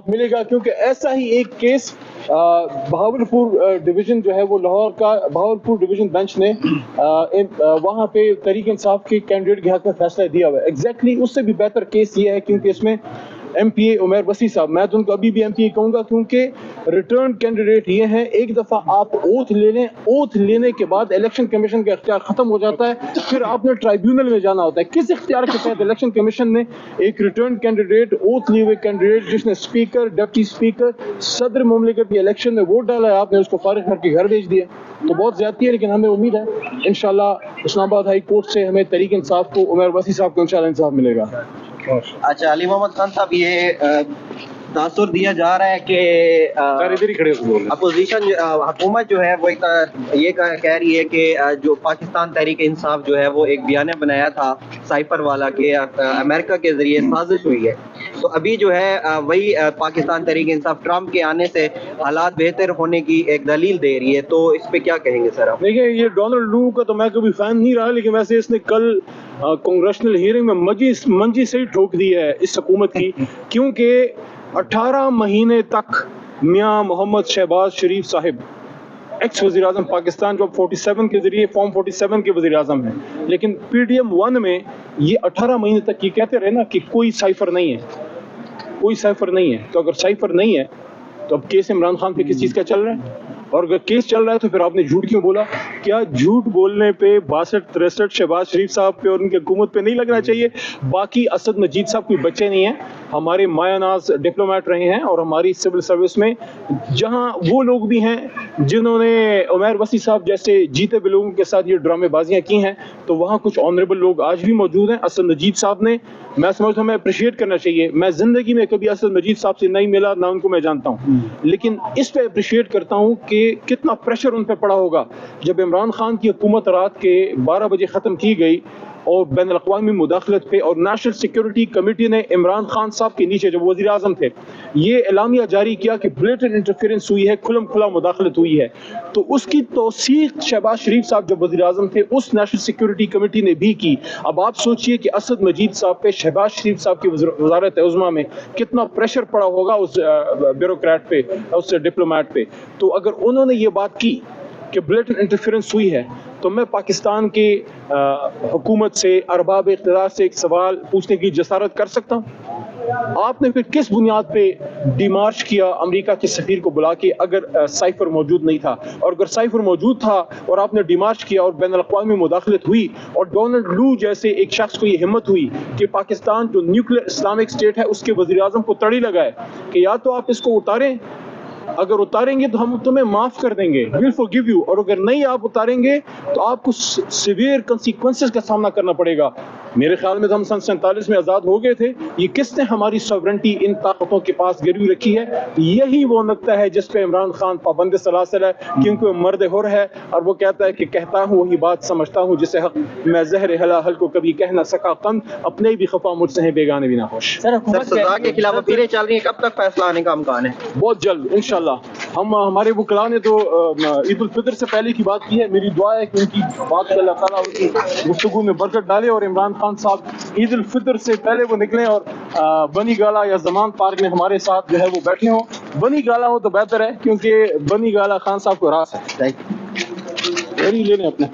انصاف ملے گا، کیونکہ ایسا ہی ایک کیس بہاولپور ڈویژن جو ہے وہ لاہور کا بہاولپور ڈویژن بینچ نے وہاں پہ تحریک انصاف کے کینڈیڈیٹ کے حق میں فیصلہ دیا ہوا ہے. ایگزیکٹلی اس سے بھی بہتر کیس یہ ہے، کیونکہ اس میں ایم پی اے عمیر وسیع صاحب، میں تو ان کو ابھی بھی ایم پی اے کہوں گا، کیونکہ ریٹرن کینڈیڈیٹ یہ ہیں. ایک دفعہ آپ اوتھ لے لیں، اوتھ لینے کے بعد الیکشن کمیشن کا اختیار ختم ہو جاتا ہے، پھر آپ نے ٹرائیبیونل میں جانا ہوتا ہے. کس اختیار کے تحت الیکشن کمیشن نے ایک ریٹرن کینڈیڈیٹ، اوتھ لیے ہوئے کینڈیڈیٹ جس نے اسپیکر، ڈپٹی اسپیکر، صدر مملکت کی الیکشن میں ووٹ ڈالا ہے، آپ نے اس کو فارغ کر کے گھر بھیج دیا؟ تو بہت زیادتی ہے. لیکن ہمیں امید ہے انشاءاللہ اسلام آباد ہائی کورٹ سے ہمیں تحریک انصاف کو، عمیر وسیع صاحب کو انشاءاللہ انصاف ملے گا. اچھا علی محمد خان صاحب، یہ تاثر دیا جا رہا ہے کہ اپوزیشن حکومت جو ہے وہ یہ کہہ رہی ہے کہ جو پاکستان تحریک انصاف جو ہے وہ ایک بیانیہ بنایا تھا سائفر والا کہ امریکہ کے ذریعے سازش ہوئی ہے، تو ابھی جو ہے وہی پاکستان تحریک انصاف ٹرمپ کے آنے سے حالات بہتر ہونے کی ایک دلیل دے رہی ہے، تو اس پہ کیا کہیں گے سر آپ؟ دیکھیں، یہ ڈونلڈ لو کا تو میں کبھی فین نہیں رہا، لیکن ویسے اس نے کل کانگریشنل ہیئرنگ میں منجی سے ہی ٹھوک دی ہے اس حکومت کی، کیونکہ 18 مہینے تک میاں محمد شہباز شریف صاحب، ایکس وزیر اعظم پاکستان، جو 47 کے ذریعے فارم 47 کے وزیر اعظم ہیں، لیکن پی ڈی ایم 1 میں یہ 18 مہینے تک یہ کہتے رہے نا کہ کوئی سائفر نہیں ہے، کوئی سائفر نہیں ہے. تو اگر سائفر نہیں ہے تو اب کیس عمران خان پہ کس چیز کا چل رہا ہے؟ اور اگر کیس چل رہا ہے تو پھر آپ نے جھوٹ کیوں بولا؟ کیا جھوٹ بولنے پہ 62-63 شہباز شریف صاحب پہ اور ان کی حکومت پہ نہیں لگنا چاہیے؟ باقی اسد مجید صاحب کوئی بچے نہیں ہیں، ہمارے مایہ ناز ڈپلومیٹ رہے ہیں، اور ہماری سول سروس میں جہاں وہ لوگ بھی ہیں جنہوں نے عمیر وسیع صاحب جیسے جیتے ہوئے لوگوں کے ساتھ یہ ڈرامے بازیاں کی ہیں، تو وہاں کچھ آنریبل لوگ آج بھی موجود ہیں. اسد مجید صاحب نے، میں سمجھتا ہوں، میں اپریشیٹ کرنا چاہیے، میں زندگی میں کبھی اسد مجید صاحب سے نہیں ملا، نہ ان کو میں جانتا ہوں، لیکن اس پہ اپریشیٹ کرتا ہوں کہ کتنا پریشر ان پہ پڑا ہوگا جب عمران خان کی حکومت رات کے 12 بجے ختم کی گئی، اور بین الاقوامی مداخلت پہ، اور نیشنل سیکیورٹی کمیٹی نے عمران خان صاحب کے نیچے، جب وزیر اعظم تھے، یہ اعلامیہ جاری کیا کہ بلیٹنٹ انٹرفیئرنس ہوئی ہے، کھلم کھلا مداخلت ہوئی ہے. تو اس کی توثیق شہباز شریف صاحب جب وزیر اعظم تھے اس نیشنل سیکیورٹی کمیٹی نے بھی کی. اب آپ سوچئے کہ اسد مجید صاحب پہ، شہباز شریف صاحب کی وزارت عظمیٰ میں کتنا پریشر پڑا ہوگا اس بیوروکریٹ پہ، اس ڈپلومیٹ پہ. تو اگر انہوں نے یہ بات کی کہ بلیٹنٹ انٹرفیئرنس ہوئی ہے، تو میں پاکستان کی حکومت سے، ارباب اقتدار سے ایک سوال پوچھنے کی جسارت کر سکتا ہوں، آپ نے پھر کس بنیاد پہ ڈیمارچ کیا امریکہ کے سفیر کو بلا کے اگر سائفر موجود نہیں تھا؟ اور اگر سائفر موجود تھا اور آپ نے ڈیمارچ کیا اور بین الاقوامی مداخلت ہوئی، اور ڈونلڈ لو جیسے ایک شخص کو یہ ہمت ہوئی کہ پاکستان جو نیوکلیر اسلامک اسٹیٹ ہے اس کے وزیر اعظم کو تڑی لگائے کہ یا تو آپ اس کو اتاریں، اگر اتاریں گے تو ہم تمہیں معاف کر دیں گے، we'll forgive you، اور اگر نہیں آپ اتاریں گے تو آپ کو سیویئر کنسیکوینسز کا سامنا کرنا پڑے گا. میرے خیال میں تو ہم سن 47 میں آزاد ہو گئے تھے. یہ کس نے ہماری سوورنٹی ان طاقتوں کے پاس گروی رکھی ہے؟ یہی وہ نقطہ ہے جس پہ عمران خان پابند سلاسل ہے، کیونکہ وہ مرد حر ہے، اور وہ کہتا ہے کہ کہتا ہوں وہی بات سمجھتا ہوں جسے حق میں زہر حل کو کبھی کہہ نہ سکا قند، اپنے بھی خفا مجھ سے ہیں بیگانے بھی نہ خوش. سر سزا کے خلاف اپیلیں چل رہی ہیں، کب تک فیصلہ آنے کا امکان ہے؟ بہت جلد انشاءاللہ. ہمارے وکلاء نے تو عید الفطر سے پہلے کی بات کی ہے. میری دعا ہے کہ ان کی بات سے اللہ تعالیٰ ان کی گفتگو میں برکت ڈالے، اور عمران خان صاحب عید الفطر سے پہلے وہ نکلیں اور بنی گالا یا زمان پارک میں ہمارے ساتھ جو ہے وہ بیٹھے ہوں. بنی گالا ہو تو بہتر ہے، کیونکہ بنی گالا خان صاحب کو راس ہے. لے لیں اپنے